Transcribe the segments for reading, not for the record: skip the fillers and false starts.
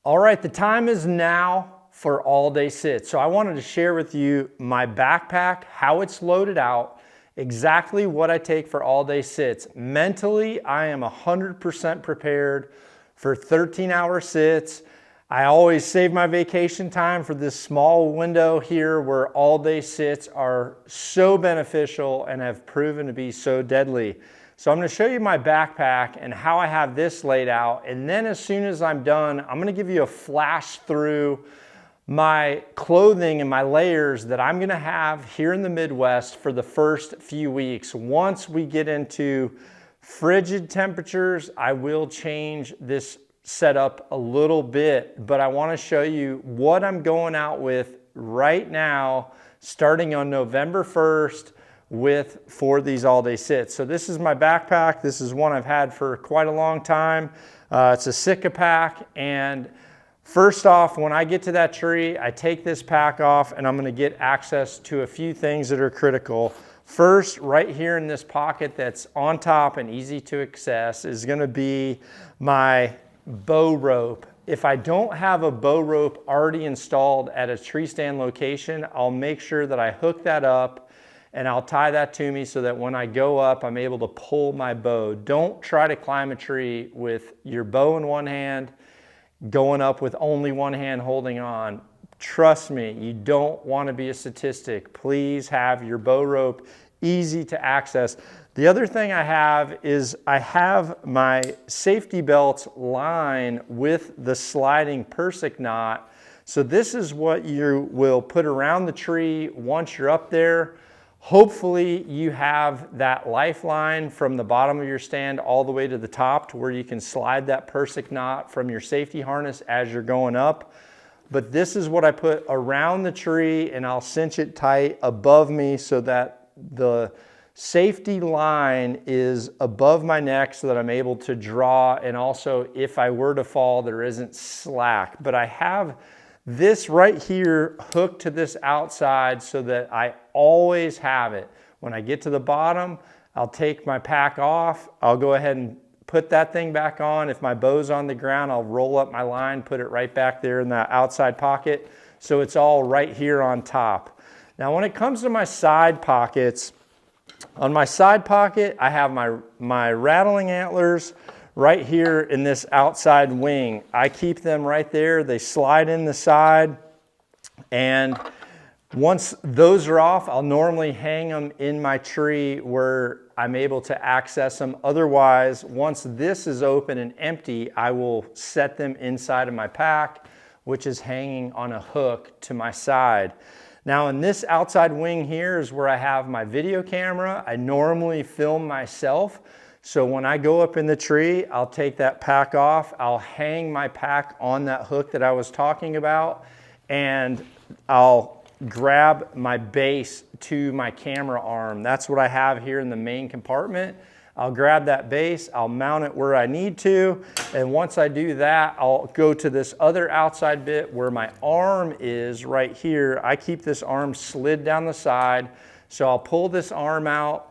All right, the time is now for all day sit. So I wanted to share with you my backpack, how it's loaded out, exactly what I take for all day sits. Mentally, I am 100% prepared for 13-hour sits. I always save my vacation time for this small window here where all day sits are so beneficial and have proven to be so deadly. So I'm going to show you my backpack and how I have this laid out. And then as soon as I'm done, I'm going to give you a flash through my clothing and my layers that I'm going to have here in the Midwest for the first few weeks. Once we get into frigid temperatures, I will change this setup a little bit, but I want to show you what I'm going out with right now, starting on November 1st. For these all-day sits. So this is my backpack. This is one I've had for quite a long time. It's a Sitka pack, and first off, when I get to that tree, I take this pack off and I'm going to get access to a few things that are critical. First, right here in this pocket that's on top and easy to access is going to be my bow rope. If I don't have a bow rope already installed at a tree stand location, I'll make sure that I hook that up and I'll tie that to me so that when I go up, I'm able to pull my bow. Don't try to climb a tree with your bow in one hand, going up with only one hand holding on. Trust me, you don't want to be a statistic. Please have your bow rope easy to access. The other thing I have is I have my safety belts line with the sliding Persic knot. So this is what you will put around the tree once you're up there. Hopefully you have that lifeline from the bottom of your stand all the way to the top to where you can slide that Persic knot from your safety harness as you're going up. But this is what I put around the tree, and I'll cinch it tight above me so that the safety line is above my neck so that I'm able to draw, and also if I were to fall, there isn't slack. But I have this right here hooked to this outside so that I always have it. When I get to the bottom, I'll take my pack off. I'll go ahead and put that thing back on. If my bow's on the ground, I'll roll up my line, put it right back there in that outside pocket. So it's all right here on top. Now, when it comes to my side pockets, on my side pocket, I have my rattling antlers right here in this outside wing. I keep them right there. They slide in the side, and once those are off, I'll normally hang them in my tree where I'm able to access them. Otherwise, once this is open and empty, I will set them inside of my pack, which is hanging on a hook to my side. Now in this outside wing here is where I have my video camera. I normally film myself. So when I go up in the tree, I'll take that pack off. I'll hang my pack on that hook that I was talking about, and I'll grab my base to my camera arm. That's what I have here in the main compartment. I'll grab that base, I'll mount it where I need to, and once I do that, I'll go to this other outside bit where my arm is right here. I keep this arm slid down the side, so I'll pull this arm out,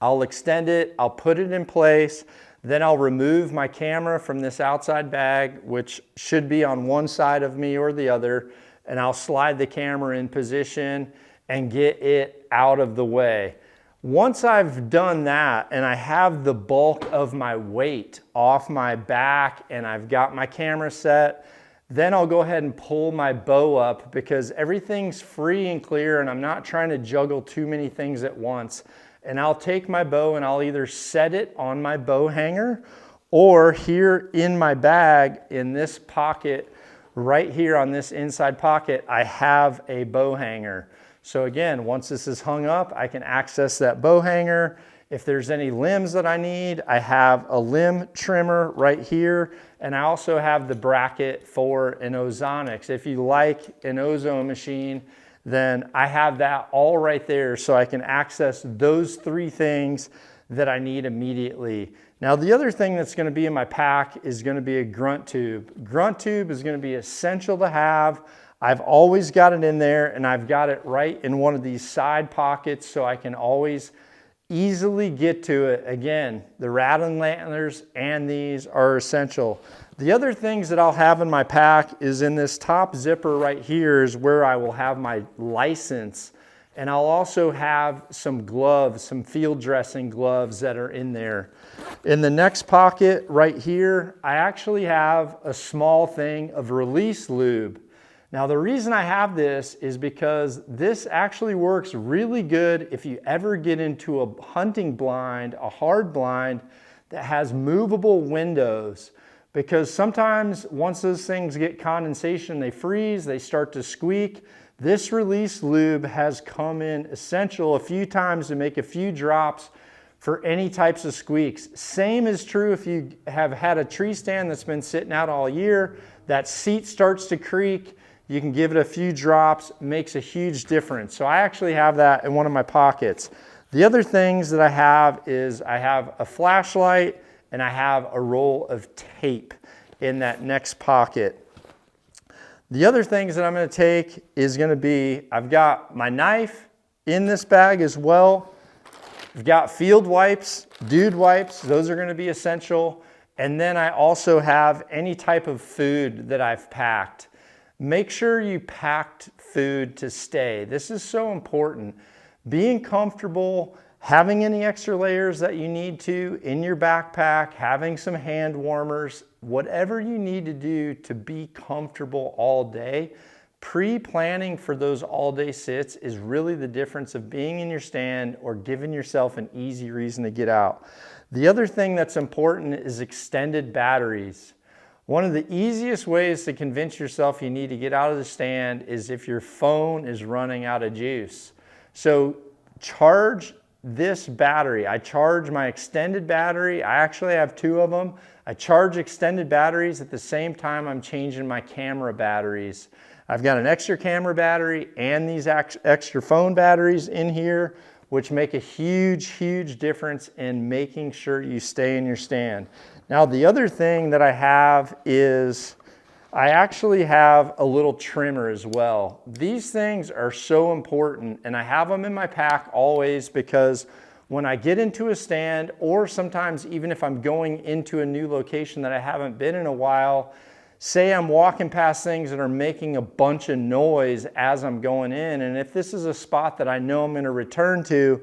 I'll extend it, I'll put it in place, then I'll remove my camera from this outside bag, which should be on one side of me or the other, and I'll slide the camera in position and get it out of the way. Once I've done that and I have the bulk of my weight off my back and I've got my camera set, then I'll go ahead and pull my bow up because everything's free and clear and I'm not trying to juggle too many things at once. And I'll take my bow and I'll either set it on my bow hanger or here in my bag in this pocket, right here on this inside pocket, I have a bow hanger. So again, once this is hung up, I can access that bow hanger. If there's any limbs that I need, I have a limb trimmer right here. And I also have the bracket for an ozonics. If you like an ozone machine, then I have that all right there so I can access those three things that I need immediately. Now the other thing that's going to be in my pack is going to be a grunt tube. Grunt tube is going to be essential to have. I've always got it in there and I've got it right in one of these side pockets so I can always easily get to it. Again, the rattling antlers and these are essential. The other things that I'll have in my pack is in this top zipper right here is where I will have my license. And I'll also have some gloves, some field dressing gloves that are in there. In the next pocket right here, I actually have a small thing of release lube. Now the reason I have this is because this actually works really good if you ever get into a hunting blind, a hard blind that has movable windows. Because sometimes once those things get condensation, they freeze, they start to squeak. This release lube has come in essential a few times to make a few drops for any types of squeaks. Same is true if you have had a tree stand that's been sitting out all year, that seat starts to creak, you can give it a few drops, makes a huge difference. So I actually have that in one of my pockets. The other things that I have is I have a flashlight and I have a roll of tape in that next pocket. The other things that I'm going to take is going to be, I've got my knife in this bag as well. I've got field wipes, dude wipes, those are going to be essential. And then I also have any type of food that I've packed. Make sure you packed food to stay. This is so important. Being comfortable, having any extra layers that you need to in your backpack, having some hand warmers, whatever you need to do to be comfortable all day. Pre-planning for those all-day sits is really the difference of being in your stand or giving yourself an easy reason to get out. The other thing that's important is extended batteries. One of the easiest ways to convince yourself you need to get out of the stand is if your phone is running out of juice. So charge this battery. I charge my extended battery. I actually have two of them. I charge extended batteries at the same time I'm changing my camera batteries. I've got an extra camera battery and these extra phone batteries in here, which make a huge, huge difference in making sure you stay in your stand. Now, the other thing that I have is I actually have a little trimmer as well. These things are so important, and I have them in my pack always because when I get into a stand, or sometimes even if I'm going into a new location that I haven't been in a while, say I'm walking past things that are making a bunch of noise as I'm going in, and if this is a spot that I know I'm going to return to,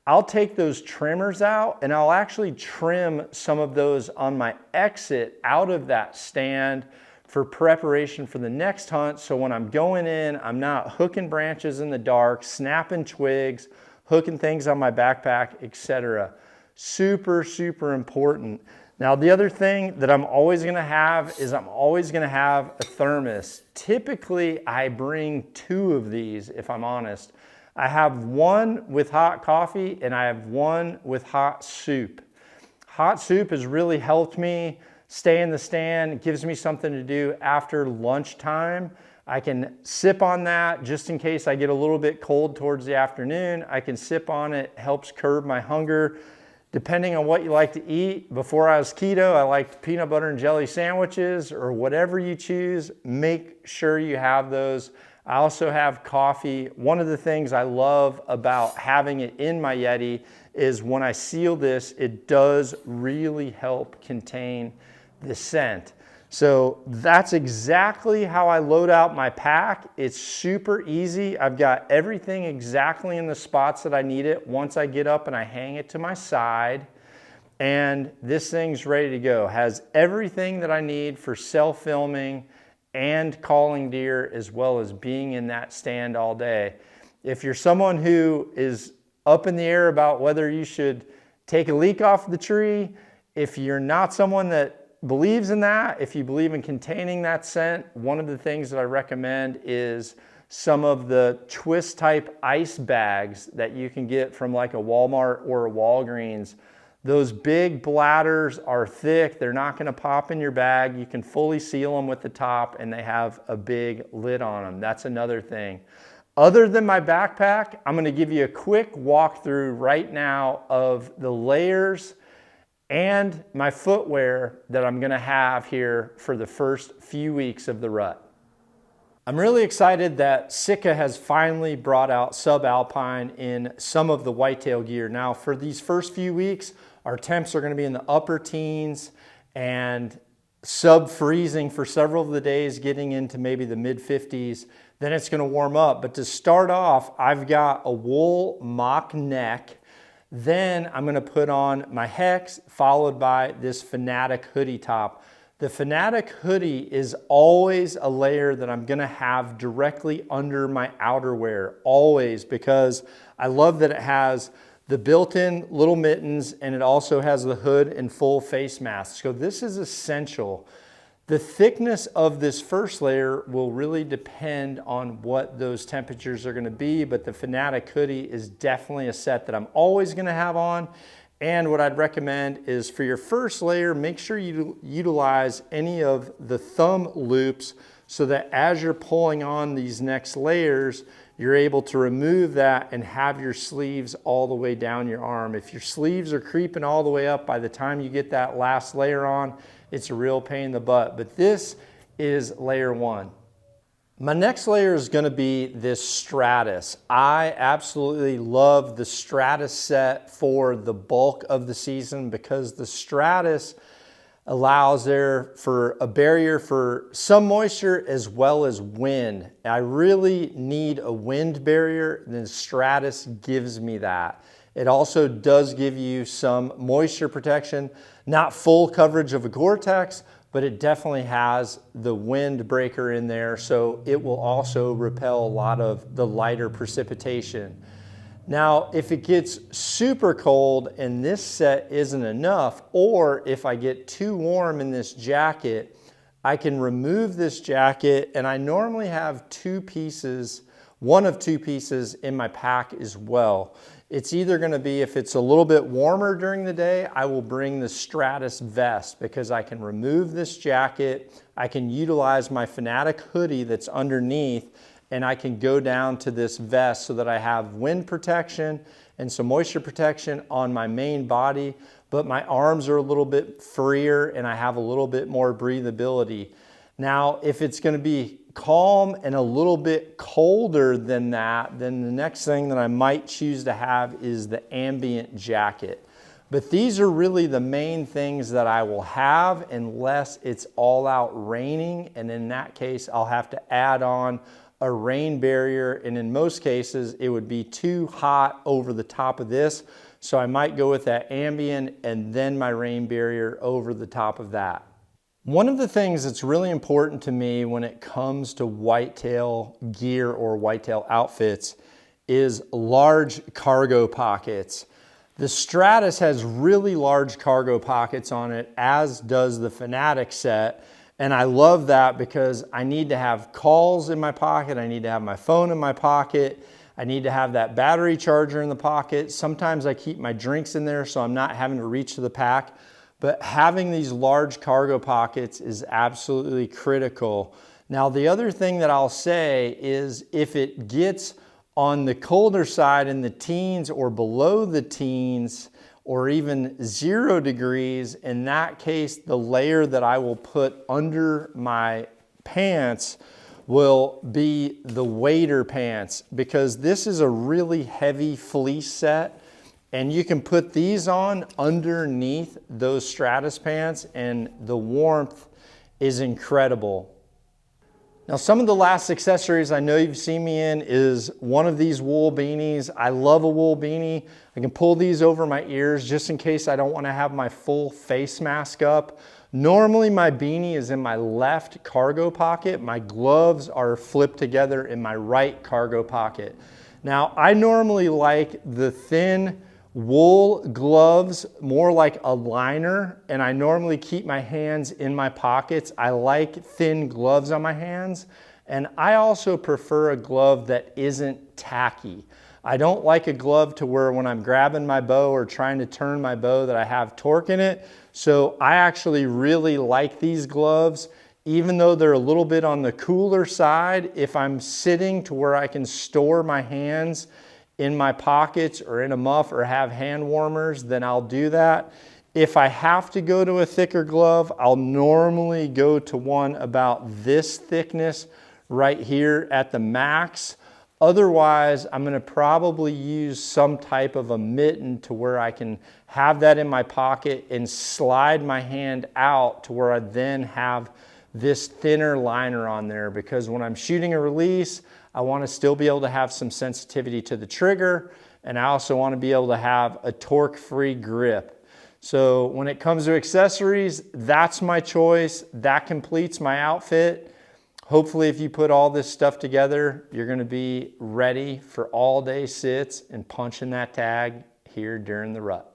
I'll take those trimmers out and I'll actually trim some of those on my exit out of that stand for preparation for the next hunt. So when I'm going in, I'm not hooking branches in the dark, snapping twigs, hooking things on my backpack, etc. Super, super important. Now, the other thing that I'm always going to have is I'm always going to have a thermos. Typically, I bring two of these, if I'm honest. I have one with hot coffee and I have one with hot soup. Hot soup has really helped me stay in the stand. It gives me something to do after lunchtime. I can sip on that just in case I get a little bit cold towards the afternoon. I can sip on it, helps curb my hunger. Depending on what you like to eat, before I was keto, I liked peanut butter and jelly sandwiches or whatever you choose, make sure you have those. I also have coffee. One of the things I love about having it in my Yeti is when I seal this, it does really help contain the scent. So that's exactly how I load out my pack. It's super easy. I've got everything exactly in the spots that I need it once I get up and I hang it to my side. And this thing's ready to go. Has everything that I need for self-filming and calling deer, as well as being in that stand all day. If you're someone who is up in the air about whether you should take a leak off the tree, if you're not someone that believes in that, if you believe in containing that scent, one of the things that I recommend is some of the twist type ice bags that you can get from like a Walmart or a Walgreens. Those big bladders are thick. They're not going to pop in your bag. You can fully seal them with the top and they have a big lid on them. That's another thing. Other than my backpack, I'm going to give you a quick walkthrough right now of the layers and my footwear that I'm going to have here for the first few weeks of the rut. I'm really excited that Sitka has finally brought out subalpine in some of the whitetail gear. Now, for these first few weeks, our temps are going to be in the upper teens, and sub-freezing for several of the days, getting into maybe the mid-50s, then it's gonna warm up. But to start off, I've got a wool mock neck. Then I'm gonna put on my Hex, followed by this Fanatic hoodie top. The Fanatic hoodie is always a layer that I'm gonna have directly under my outerwear, always, because I love that it has the built-in little mittens and it also has the hood and full face mask. So this is essential. The thickness of this first layer will really depend on what those temperatures are gonna be, but the Fanatic hoodie is definitely a set that I'm always gonna have on. And what I'd recommend is for your first layer, make sure you utilize any of the thumb loops so that as you're pulling on these next layers, you're able to remove that and have your sleeves all the way down your arm. If your sleeves are creeping all the way up by the time you get that last layer on, it's a real pain in the butt. But this is layer one. My next layer is gonna be this Stratus. I absolutely love the Stratus set for the bulk of the season because the Stratus allows there for a barrier for some moisture as well as wind. I really need a wind barrier, and the Stratus gives me that. It also does give you some moisture protection, not full coverage of a Gore-Tex, but it definitely has the wind breaker in there, so it will also repel a lot of the lighter precipitation. Now, if it gets super cold and this set isn't enough, or if I get too warm in this jacket, I can remove this jacket, and I normally have two pieces, one of two pieces in my pack as well. It's either gonna be, if it's a little bit warmer during the day, I will bring the Stratus vest because I can remove this jacket, I can utilize my Fanatic hoodie that's underneath, and I can go down to this vest so that I have wind protection and some moisture protection on my main body, but my arms are a little bit freer and I have a little bit more breathability. Now, if it's gonna be calm and a little bit colder than that, then the next thing that I might choose to have is the ambient jacket. But these are really the main things that I will have unless it's all out raining, and in that case, I'll have to add on a rain barrier, and in most cases it would be too hot over the top of this, so I might go with that ambient and then my rain barrier over the top of that. One of the things that's really important to me when it comes to whitetail gear or whitetail outfits is large cargo pockets. The Stratus has really large cargo pockets on it, as does the Fanatic set. And I love that because I need to have calls in my pocket, I need to have my phone in my pocket, I need to have that battery charger in the pocket. Sometimes I keep my drinks in there so I'm not having to reach to the pack. But having these large cargo pockets is absolutely critical. Now, the other thing that I'll say is if it gets on the colder side in the teens or below the teens, or even 0 degrees, in that case, the layer that I will put under my pants will be the wader pants, because this is a really heavy fleece set, and you can put these on underneath those Stratus pants and the warmth is incredible. Now, some of the last accessories I know you've seen me in is one of these wool beanies. I love a wool beanie. I can pull these over my ears just in case I don't want to have my full face mask up. Normally my beanie is in my left cargo pocket. My gloves are flipped together in my right cargo pocket. Now, I normally like the thin wool gloves, more like a liner, and I normally keep my hands in my pockets. I like thin gloves on my hands, and I also prefer a glove that isn't tacky. I don't like a glove to where when I'm grabbing my bow or trying to turn my bow that I have torque in it. So I actually really like these gloves, even though they're a little bit on the cooler side. If I'm sitting to where I can store my hands in my pockets or in a muff or have hand warmers, then I'll do that. If I have to go to a thicker glove, I'll normally go to one about this thickness right here at the max. Otherwise, I'm gonna probably use some type of a mitten to where I can have that in my pocket and slide my hand out to where I then have this thinner liner on there, because when I'm shooting a release, I wanna still be able to have some sensitivity to the trigger, and I also wanna be able to have a torque-free grip. So when it comes to accessories, that's my choice. That completes my outfit. Hopefully, if you put all this stuff together, you're gonna be ready for all day sits and punching that tag here during the rut.